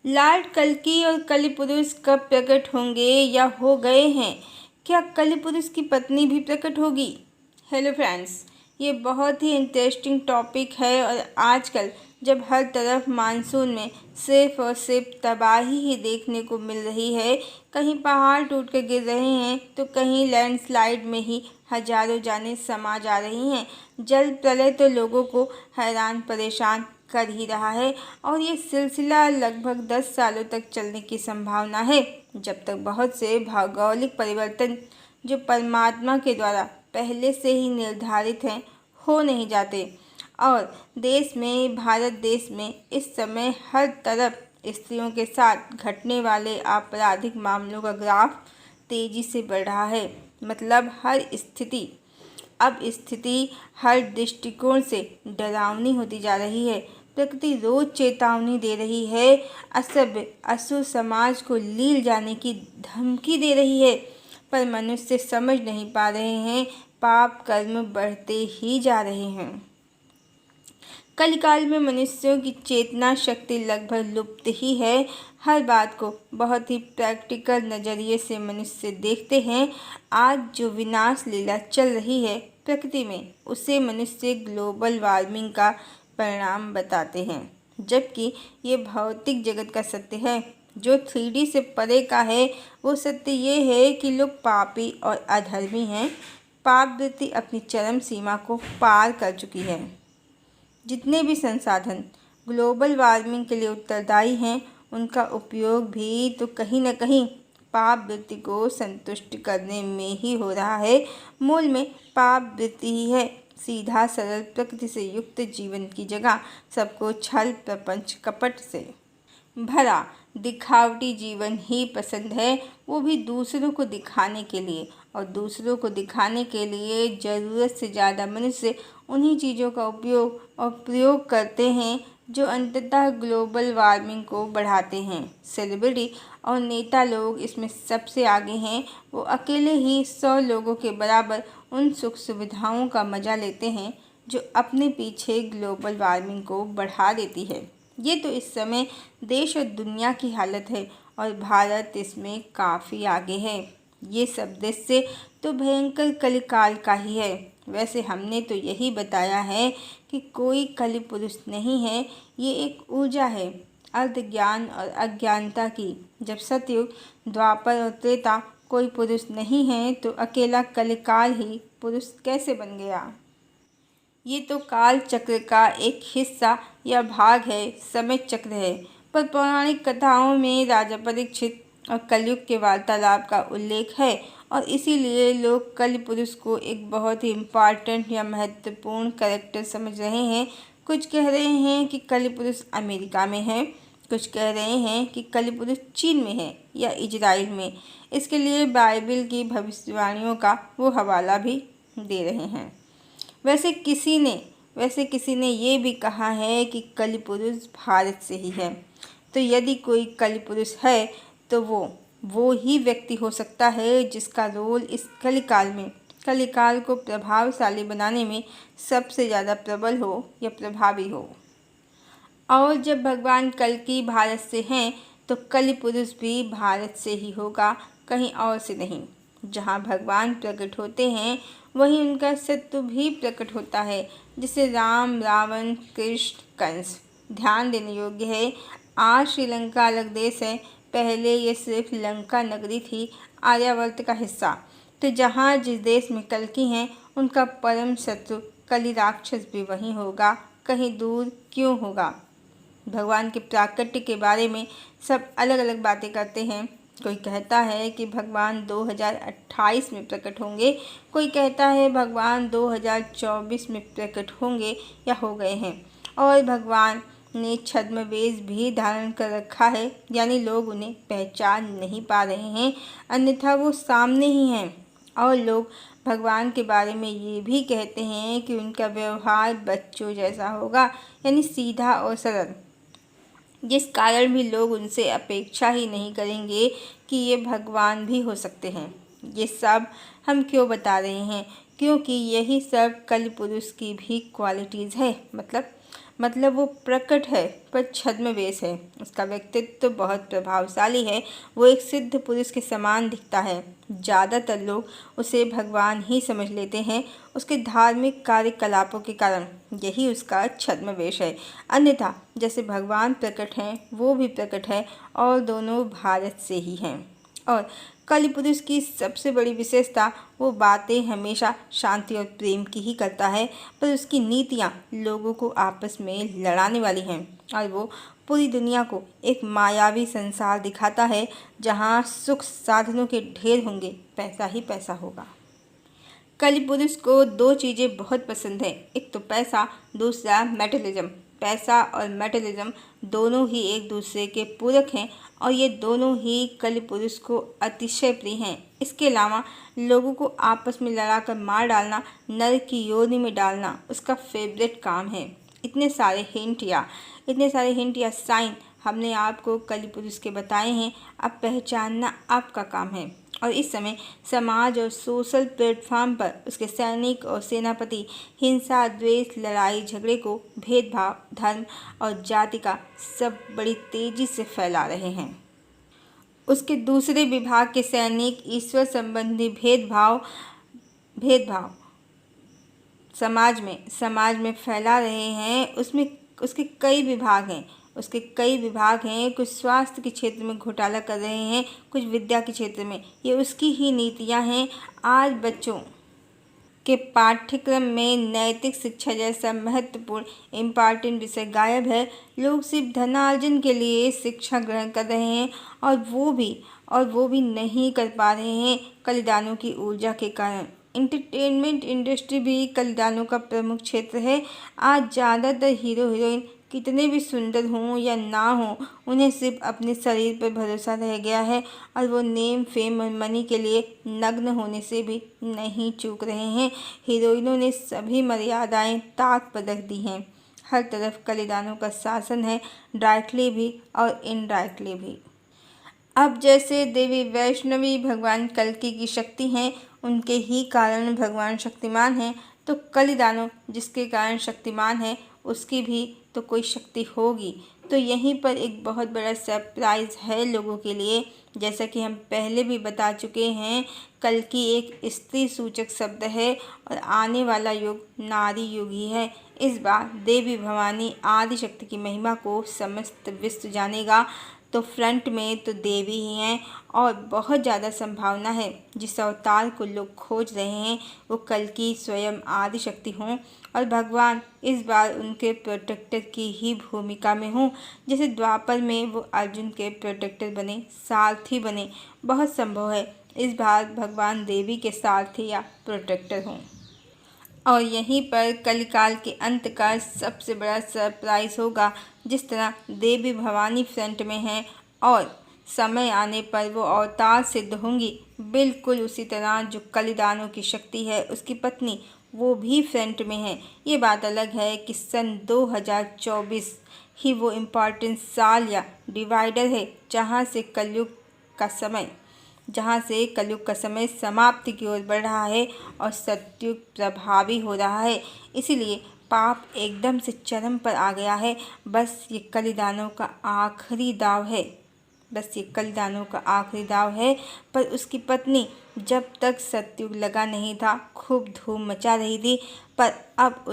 Lord कल्कि और कलिपुरुष कब प्रकट होंगे या हो गए हैं? क्या कलिपुरुष की पत्नी भी प्रकट होगी? हेलो फ्रेंड्स, ये बहुत ही इंटरेस्टिंग टॉपिक है और आजकल जब हर तरफ मानसून में सिर्फ और सिर्फ तबाही ही देखने को मिल रही है, कहीं पहाड़ टूट कर गिर रहे हैं तो कहीं लैंडस्लाइड में ही हजारों जानें समा जा रही हैं। जल प्रलय तो लोगों को हैरान परेशान कर ही रहा है और ये सिलसिला लगभग 10 सालों तक चलने की संभावना है, जब तक बहुत से भौगोलिक परिवर्तन जो परमात्मा के द्वारा पहले से ही निर्धारित हैं हो नहीं जाते। और भारत देश में इस समय हर तरफ स्त्रियों के साथ घटने वाले आपराधिक मामलों का ग्राफ तेजी से बढ़ रहा है। मतलब अब स्थिति हर दृष्टिकोण से डरावनी होती जा रही है। प्रकृति रोज चेतावनी दे रही है, असभ्य असुर समाज को लील जाने की धमकी दे रही है, पर मनुष्य समझ नहीं पा रहे हैं, पाप कर्म बढ़ते ही जा रहे हैं। कलिकाल में मनुष्यों की चेतना शक्ति लगभग लुप्त ही है। हर बात को बहुत ही प्रैक्टिकल नज़रिए से मनुष्य देखते हैं। आज जो विनाश लीला चल रही है प्रकृति में, उसे मनुष्य ग्लोबल वार्मिंग का परिणाम बताते हैं, जबकि ये भौतिक जगत का सत्य है। जो 3D से परे का है वो सत्य ये है कि लोग पापी और अधर्मी हैं। पाप वृत्ति अपनी चरम सीमा को पार कर चुकी है। जितने भी संसाधन ग्लोबल वार्मिंग के लिए उत्तरदायी हैं, उनका उपयोग भी तो कहीं न कहीं पाप वृत्ति को संतुष्ट करने में ही हो रहा है। मूल में पाप वृत्ति ही है। सीधा सरल प्रकृति से युक्त जीवन की जगह सबको छल प्रपंच कपट से भरा दिखावटी जीवन ही पसंद है, वो भी दूसरों को दिखाने के लिए। और दूसरों को दिखाने के लिए ज़रूरत से ज़्यादा मनुष्य उन्हीं चीज़ों का उपयोग और प्रयोग करते हैं जो अंततः ग्लोबल वार्मिंग को बढ़ाते हैं। सेलिब्रिटी और नेता लोग इसमें सबसे आगे हैं। वो अकेले ही 100 लोगों के बराबर उन सुख सुविधाओं का मज़ा लेते हैं जो अपने पीछे ग्लोबल वार्मिंग को बढ़ा देती है। ये तो इस समय देश और दुनिया की हालत है और भारत इसमें काफ़ी आगे है। ये सब दृश्य तो भयंकर कलिकाल का ही है। वैसे हमने तो यही बताया है कि कोई कलि पुरुष नहीं है, ये एक ऊर्जा है अर्धज्ञान और अज्ञानता की। जब सतयुग, द्वापर और त्रेता कोई पुरुष नहीं है तो अकेला कलिकाल ही पुरुष कैसे बन गया? ये तो काल चक्र का एक हिस्सा या भाग है, समय चक्र है। पर पौराणिक कथाओं में राजा परीक्षित और कलयुग के वार्तालाप का उल्लेख है और इसीलिए लोग कलि पुरुष को एक बहुत ही इम्पॉर्टेंट या महत्वपूर्ण कैरेक्टर समझ रहे हैं। कुछ कह रहे हैं कि कलि पुरुष अमेरिका में है, कुछ कह रहे हैं कि कलि पुरुष चीन में है या इजराइल में। इसके लिए बाइबल की भविष्यवाणियों का वो हवाला भी दे रहे हैं। वैसे किसी ने ये भी कहा है कि कलि पुरुष भारत से ही है। तो यदि कोई कलि पुरुष है तो वो ही व्यक्ति हो सकता है जिसका रोल इस कलिकाल को प्रभावशाली बनाने में सबसे ज़्यादा प्रबल हो या प्रभावी हो। और जब भगवान कल्कि भारत से हैं तो कलि पुरुष भी भारत से ही होगा, कहीं और से नहीं। जहाँ भगवान प्रकट होते हैं वहीं उनका सत्व भी प्रकट होता है, जिसे राम, रावण, कृष्ण, कंस। ध्यान देने योग्य है, आज श्रीलंका अलग देश है। पहले ये सिर्फ लंका नगरी थी, आर्यावर्त का हिस्सा। तो जहाँ जिस देश में कल्कि हैं उनका परम शत्रु कलि राक्षस भी वहीं होगा, कहीं दूर क्यों होगा। भगवान के प्राकट्य के बारे में सब अलग अलग बातें करते हैं। कोई कहता है कि भगवान 2028 में प्रकट होंगे, कोई कहता है भगवान 2024 में प्रकट होंगे या हो गए हैं। और भगवान ने छद्म वेश भी धारण कर रखा है, यानी लोग उन्हें पहचान नहीं पा रहे हैं, अन्यथा वो सामने ही हैं। और लोग भगवान के बारे में ये भी कहते हैं कि उनका व्यवहार बच्चों जैसा होगा, यानी सीधा और सरल, जिस कारण भी लोग उनसे अपेक्षा ही नहीं करेंगे कि ये भगवान भी हो सकते हैं। ये सब हम क्यों बता रहे हैं? क्योंकि यही सब कलि पुरुष की भी क्वालिटीज़ है। मतलब मतलब वो प्रकट है पर छद्मवेश है। उसका व्यक्तित्व बहुत प्रभावशाली है। वो एक सिद्ध पुरुष के समान दिखता है। ज़्यादातर लोग उसे भगवान ही समझ लेते हैं उसके धार्मिक कार्यकलापों के कारण। यही उसका छद्मवेश है। अन्यथा जैसे भगवान प्रकट हैं वो भी प्रकट है और दोनों भारत से ही हैं। और कलि पुरुष की सबसे बड़ी विशेषता, वो बातें हमेशा शांति और प्रेम की ही करता है, पर उसकी नीतियाँ लोगों को आपस में लड़ाने वाली हैं। और वो पूरी दुनिया को एक मायावी संसार दिखाता है जहाँ सुख साधनों के ढेर होंगे, पैसा ही पैसा होगा। कलि पुरुष को दो चीज़ें बहुत पसंद है, एक तो पैसा, दूसरा मेटलिज्म। पैसा और मेटलिज्म दोनों ही एक दूसरे के पूरक हैं और ये दोनों ही कलि पुरुष को अतिशय प्रिय हैं। इसके अलावा लोगों को आपस में लड़ाकर मार डालना, नरक की योनि में डालना उसका फेवरेट काम है। इतने सारे हिंट या साइन हमने आपको कलि पुरुष के बताए हैं। अब पहचानना आपका काम है। और इस समय समाज और सोशल प्लेटफॉर्म पर उसके सैनिक और सेनापति हिंसा, द्वेष, लड़ाई झगड़े को, भेदभाव, धर्म और जाति का सब बड़ी तेजी से फैला रहे हैं। उसके दूसरे विभाग के सैनिक ईश्वर संबंधी भेदभाव समाज में फैला रहे हैं। उसमें उसके कई विभाग हैं। कुछ स्वास्थ्य के क्षेत्र में घोटाला कर रहे हैं, कुछ विद्या के क्षेत्र में। ये उसकी ही नीतियां हैं। आज बच्चों के पाठ्यक्रम में नैतिक शिक्षा जैसा महत्वपूर्ण इम्पॉर्टेंट विषय गायब है। लोग सिर्फ धनार्जन के लिए शिक्षा ग्रहण कर रहे हैं और वो भी नहीं कर पा रहे हैं कलिदानों की ऊर्जा के कारण। एंटरटेनमेंट इंडस्ट्री भी कलिदानों का प्रमुख क्षेत्र है। आज ज़्यादातर हीरो हीरोइन कितने भी सुंदर हों या ना हों, उन्हें सिर्फ अपने शरीर पर भरोसा रह गया है और वो नेम, फेम और मनी के लिए नग्न होने से भी नहीं चूक रहे हैं। हीरोइनों ने सभी मर्यादाएं ताक पर रख दी हैं। हर तरफ कलिदानों का शासन है, डायरेक्टली भी और इनडायरेक्टली भी। अब जैसे देवी वैष्णवी भगवान कल्कि की शक्ति हैं, उनके ही कारण भगवान शक्तिमान हैं, तो कलिदानो जिसके कारण शक्तिमान है उसकी भी तो कोई शक्ति होगी। तो यहीं पर एक बहुत बड़ा सरप्राइज़ है लोगों के लिए। जैसा कि हम पहले भी बता चुके हैं, कल्कि एक स्त्री सूचक शब्द है और आने वाला युग नारी युग ही है। इस बार देवी भवानी आदि शक्ति की महिमा को समस्त विश्व जानेगा। तो फ्रंट में तो देवी ही हैं और बहुत ज़्यादा संभावना है जिस अवतार को लोग खोज रहे हैं वो कल्कि स्वयं आदि शक्ति हों और भगवान इस बार उनके प्रोटेक्टर की ही भूमिका में हों। जैसे द्वापर में वो अर्जुन के प्रोटेक्टर बने, सारथी बने। बहुत संभव है इस बार भगवान देवी के सारथी या प्रोटेक्टर हों। और यहीं पर कलिकाल के अंत का सबसे बड़ा सरप्राइज होगा। जिस तरह देवी भवानी फ्रंट में हैं और समय आने पर वो अवतार सिद्ध होंगी, बिल्कुल उसी तरह जो कलिदानों की शक्ति है उसकी पत्नी वो भी फ्रंट में है। ये बात अलग है कि सन 2024 ही वो इम्पॉर्टेंट साल या डिवाइडर है जहाँ से कलयुग का समय समाप्ति की ओर बढ़ रहा है और सतयुग प्रभावी हो रहा है। इसीलिए पाप एकदम से चरम पर आ गया है। बस ये कलिदानों का आखिरी दाव है। पर उसकी पत्नी जब तक सतयुग लगा नहीं था खूब धूम मचा रही थी, पर अब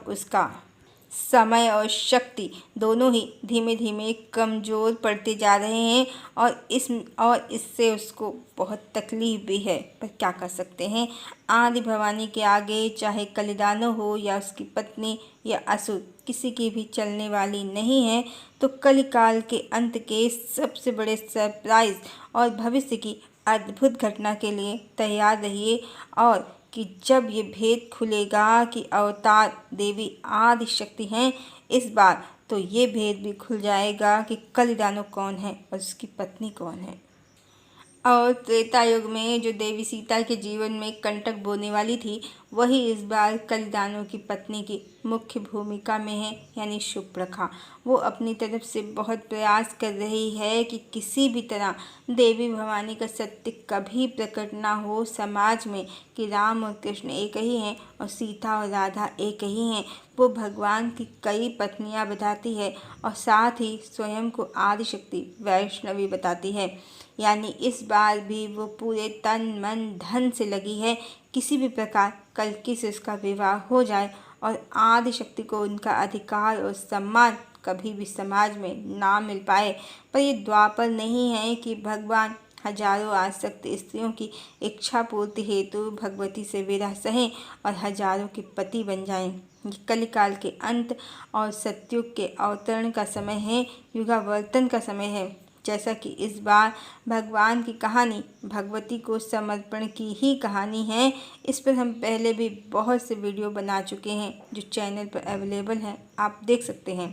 उसका समय और शक्ति दोनों ही धीमे धीमे कमज़ोर पड़ते जा रहे हैं और इससे उसको बहुत तकलीफ भी है। पर क्या कर सकते हैं, आदि भवानी के आगे चाहे कलिदानो हो या उसकी पत्नी या असुर, किसी की भी चलने वाली नहीं है। तो कलिकाल के अंत के सबसे बड़े सरप्राइज और भविष्य की अद्भुत घटना के लिए तैयार रहिए और कि जब ये भेद खुलेगा कि अवतार देवी आदि शक्ति हैं, इस बार तो ये भेद भी खुल जाएगा कि कलिदानो कौन है और उसकी पत्नी कौन है। और त्रेता युग में जो देवी सीता के जीवन में कंटक बोने वाली थी वही इस बार कलिदानव की पत्नी की मुख्य भूमिका में है, यानी शूर्पणखा। वो अपनी तरफ से बहुत प्रयास कर रही है कि किसी भी तरह देवी भवानी का सत्य कभी प्रकट ना हो समाज में, कि राम और कृष्ण एक ही हैं और सीता और राधा एक ही हैं। वो भगवान की कई पत्नियां बताती है और साथ ही स्वयं को आदिशक्ति वैष्णवी बताती है। यानी इस बार भी वो पूरे तन मन धन से लगी है, किसी भी प्रकार कल्कि से उसका विवाह हो जाए और आदिशक्ति को उनका अधिकार और सम्मान कभी भी समाज में ना मिल पाए। पर ये द्वापर नहीं है कि भगवान हजारों आसक्त स्त्रियों की इच्छा पूर्ति हेतु भगवती से विरह सहें और हजारों के पति बन जाएं। ये कलिकाल के अंत और सतयुग के अवतरण का समय है, युगावर्तन का समय है। जैसा कि इस बार भगवान की कहानी भगवती को समर्पण की ही कहानी है। इस पर हम पहले भी बहुत से वीडियो बना चुके हैं जो चैनल पर अवेलेबल हैं, आप देख सकते हैं।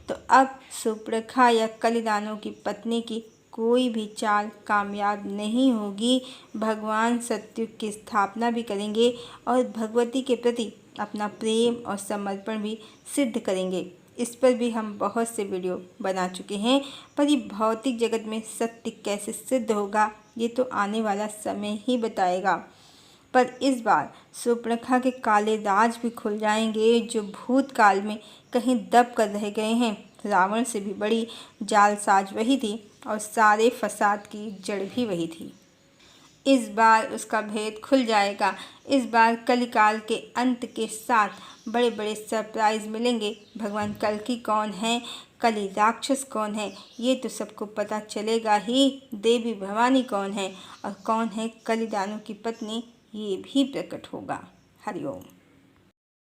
तो अब शूर्पणखा या कलिदानव की पत्नी की कोई भी चाल कामयाब नहीं होगी। भगवान सतयुग की स्थापना भी करेंगे और भगवती के प्रति अपना प्रेम और समर्पण भी सिद्ध करेंगे। इस पर भी हम बहुत से वीडियो बना चुके हैं। पर ये भौतिक जगत में सत्य कैसे सिद्ध होगा, ये तो आने वाला समय ही बताएगा। पर इस बार शूर्पणखा के काले राज भी खुल जाएंगे जो भूतकाल में कहीं दब कर रह गए हैं। रावण से भी बड़ी जालसाज वही थी और सारे फसाद की जड़ भी वही थी। इस बार उसका भेद खुल जाएगा। इस बार कलिकाल के अंत के साथ बड़े बड़े सरप्राइज मिलेंगे। भगवान कल्कि कौन है, कली राक्षस कौन है, ये तो सबको पता चलेगा ही। देवी भवानी कौन है और कौन है कलिदानव की पत्नी, ये भी प्रकट होगा। हरिओम।